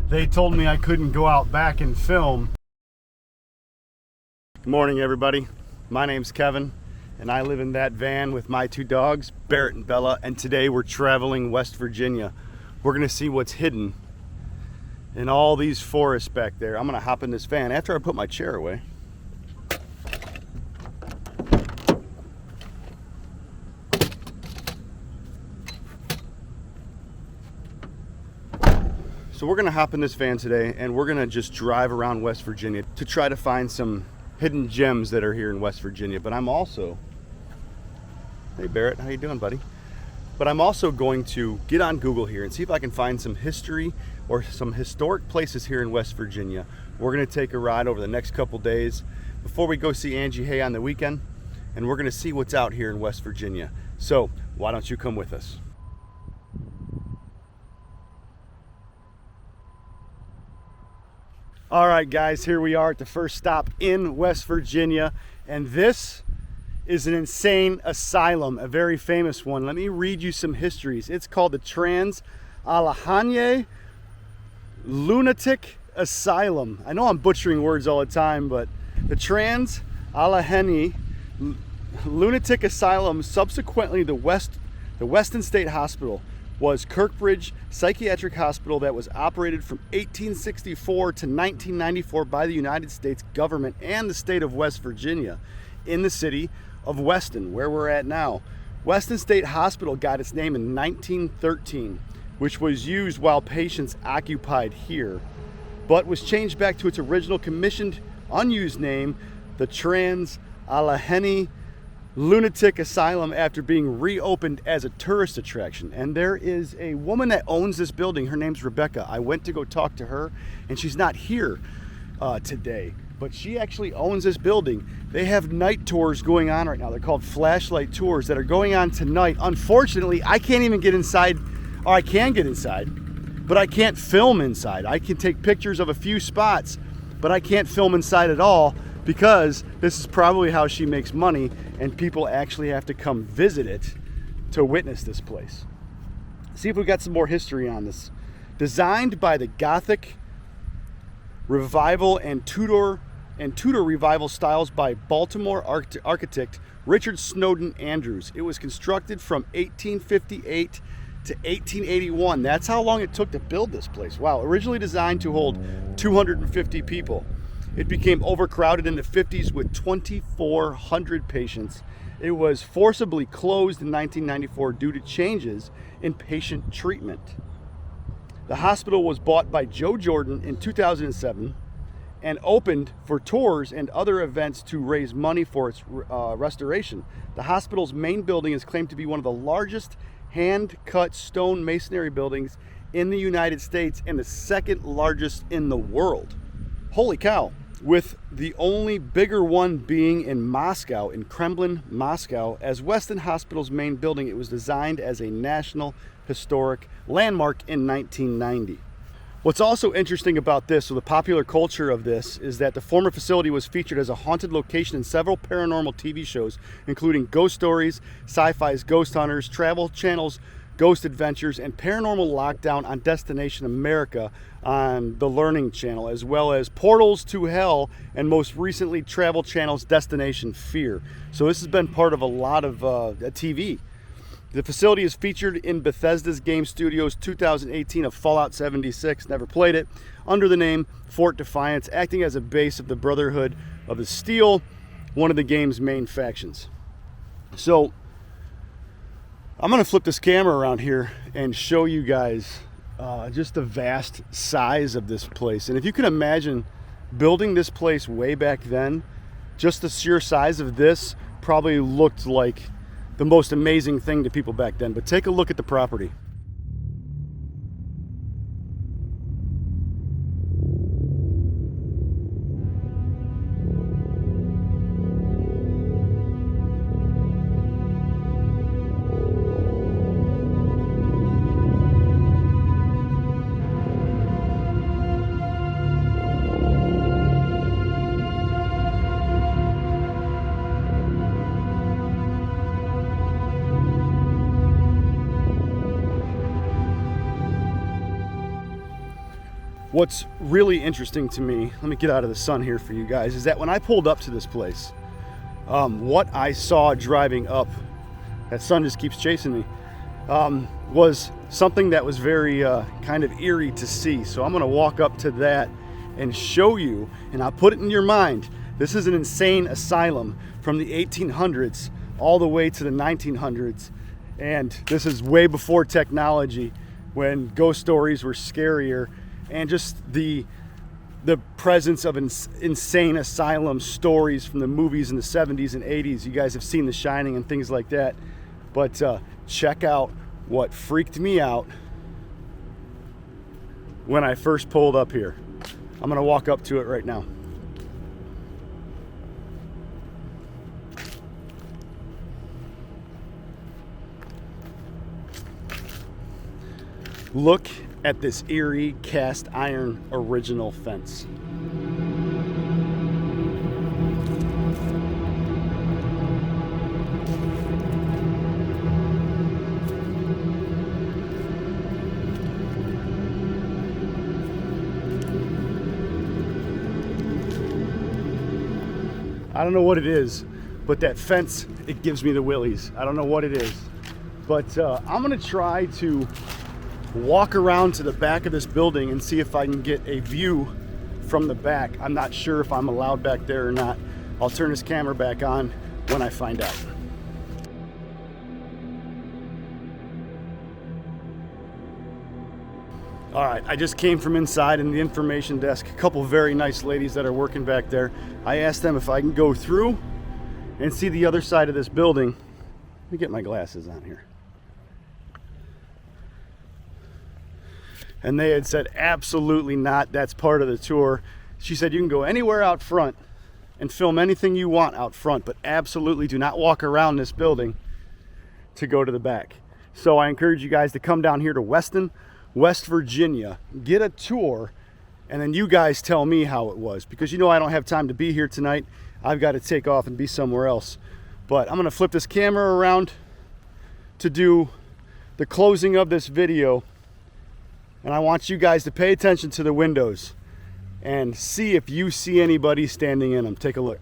They told me I couldn't go out back and film. Good morning, everybody. My name's Kevin, and I live in that van with my two dogs, Barrett and Bella, and today we're traveling West Virginia. We're gonna see what's hidden in all these forests back there. I'm gonna hop in this van after I put my chair away. So we're gonna hop in this van today and we're gonna just drive around West Virginia to try to find some hidden gems that are here in West Virginia. But I'm also, hey Barrett, how you doing, buddy? But I'm also going to get on Google here and see if I can find some history or some historic places here in West Virginia. We're gonna take a ride over the next couple days before we go see Angie Hay on the weekend, and we're gonna see what's out here in West Virginia. So why don't you come with us? All right, guys, here we are at the first stop in West Virginia, and this is an insane asylum, a very famous one. Let me read you some histories. It's called the Trans-Allegheny Lunatic Asylum. I know I'm butchering words all the time, but the Trans-Allegheny Lunatic Asylum, subsequently the Weston State Hospital, was Kirkbridge Psychiatric Hospital that was operated from 1864 to 1994 by the United States government and the state of West Virginia in the city of Weston, where we're at now. Weston State Hospital got its name in 1913, which was used while patients occupied here, but was changed back to its original commissioned, unused name, the Trans-Allegheny Lunatic Asylum, after being reopened as a tourist attraction. And there is a woman that owns this building. Her name's Rebecca. I went to go talk to her, and she's not here today, but she actually owns this building. They have night tours going on right now. They're called flashlight tours that are going on tonight. Unfortunately, I can't even get inside, or I can get inside, but I can't film inside. I can take pictures of a few spots, but I can't film inside at all, because this is probably how she makes money, and people actually have to come visit it to witness this place. See if we got some more history on this. Designed by the Gothic Revival and Tudor Revival styles by Baltimore architect Richard Snowden Andrews. It was constructed from 1858 to 1881. That's how long it took to build this place. Wow, originally designed to hold 250 people. It became overcrowded in the 50s with 2,400 patients. It was forcibly closed in 1994 due to changes in patient treatment. The hospital was bought by Joe Jordan in 2007 and opened for tours and other events to raise money for its restoration. The hospital's main building is claimed to be one of the largest hand-cut stone masonry buildings in the United States and the second largest in the world. Holy cow! With the only bigger one being in Moscow, in Kremlin, Moscow. As Weston Hospital's main building, it was designed as a National Historic Landmark in 1990. What's also interesting about this, so the popular culture of this, is that the former facility was featured as a haunted location in several paranormal TV shows, including Ghost Stories, Sci-Fi's Ghost Hunters, Travel Channel's Ghost Adventures, and Paranormal Lockdown on Destination America on the Learning Channel, as well as Portals to Hell, and most recently Travel Channel's Destination Fear. So this has been part of a lot of TV. The facility is featured in Bethesda's Game Studios' 2018 of Fallout 76, never played it, under the name Fort Defiance, acting as a base of the Brotherhood of the Steel, one of the game's main factions. So I'm gonna flip this camera around here and show you guys just the vast size of this place. And if you can imagine building this place way back then, just the sheer size of this probably looked like the most amazing thing to people back then. But take a look at the property. What's really interesting to me, let me get out of the sun here for you guys, is that when I pulled up to this place, what I saw driving up, that sun just keeps chasing me, was something that was very kind of eerie to see. So I'm gonna walk up to that and show you, and I'll put it in your mind. This is an insane asylum from the 1800s all the way to the 1900s. And this is way before technology, when ghost stories were scarier, and just the presence of insane asylum stories from the movies in the 70s and 80s. You guys have seen The Shining and things like that. But check out what freaked me out when I first pulled up here. I'm gonna walk up to it right now. Look at this eerie cast iron original fence. I don't know what it is, but that fence, it gives me the willies. I don't know what it is, but I'm gonna try to walk around to the back of this building and see if I can get a view from the back. I'm not sure if I'm allowed back there or not. I'll turn this camera back on when I find out. All right, I just came from inside in the information desk. A couple very nice ladies that are working back there. I asked them if I can go through and see the other side of this building. Let me get my glasses on here. And they had said, absolutely not, that's part of the tour. She said, you can go anywhere out front and film anything you want out front, but absolutely do not walk around this building to go to the back. So I encourage you guys to come down here to Weston, West Virginia, get a tour, and then you guys tell me how it was. Because you know I don't have time to be here tonight. I've got to take off and be somewhere else. But I'm gonna flip this camera around to do the closing of this video. And I want you guys to pay attention to the windows and see if you see anybody standing in them. Take a look.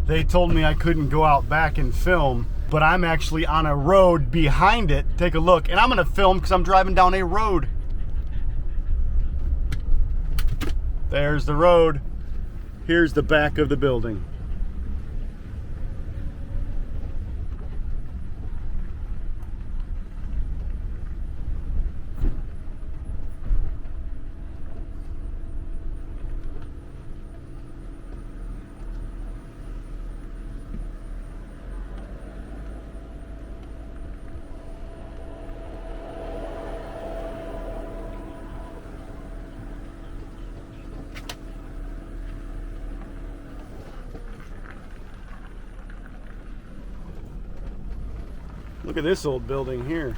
They told me I couldn't go out back and film, but I'm actually on a road behind it. Take a look, and I'm gonna film because I'm driving down a road. There's the road. Here's the back of the building. Look at this old building here.